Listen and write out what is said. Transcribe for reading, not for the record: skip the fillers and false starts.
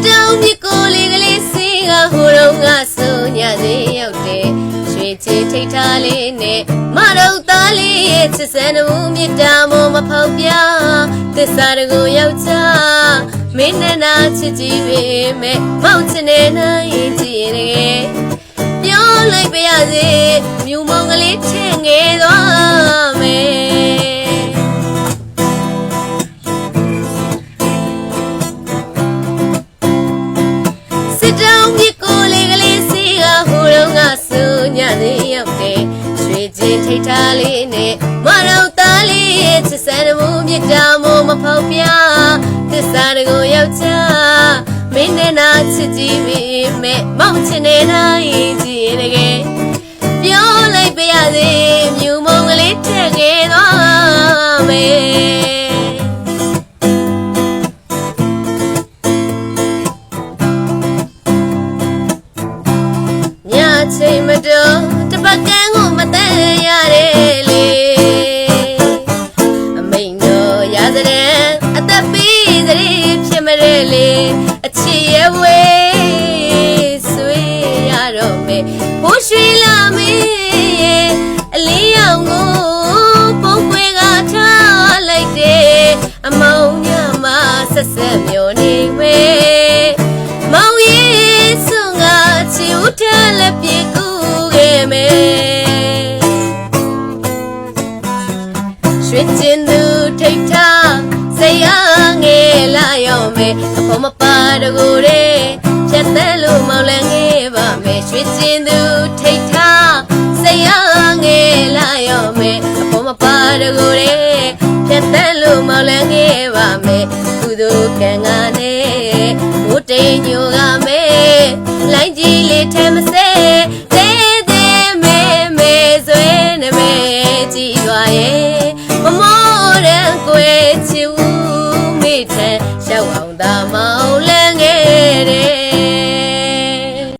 down mi koli gali singa hurunga sunya de yote shwechi theitale ne marau tali chisen mu mitta mo ma phau pya tissa ko yaucha minna chiji be me mau chine nai ji re pyo lai pa ya se myu mong gali thin nge twa me down mi koli gali singa hurunga sunya de yote shwechi theitale ne marau tali chisen mu mitta mo ma phau pya tissa ko yaucha minna chiji be me mau chine nai ji re pyo lai pa ya se myu mong gali thin nge twa meချိန်မတော်တပတ်ကန်းကိုမတန်ရတဲ့လေအမိန်တော်ရတဲ့အသက်ပေးစရိဖြစ်မတဲ့လေအချစ်ရဲ့ဝေးဆွေးရတော့မယ်ဖိုးရွှေလာမေးအလေးရောင်ကိုပုံခွေကထားလိုက်တယ်အမောင်ညမဆက်ဆက်မျိုးနေမေးမောင်ရဲ့ဆုံကချီဦးထက်လက်ပြေကူခဲ့မယ်ရွှေကျင်သူထိတ်ထားစိတ်အားငယ်လာရောက်မယ်အဖို့မပါတကူတဲ့ဖြတ်သက်လို့မောင်လည်းငယ်ပါမယ်ရွှေကျင်သူထိတ်ထားစိတ်အားငယ်လာရောက်မယ်အဖို့မပါတကူတဲ့ဖြတ်သက်လို့မောင်လည်းငယ်ပါမယ်ကုသိုလ်ကံကနဲ့မိုးတိမ်ညိုကမယ်လိုင်းကြီးလေးထဲမစဲ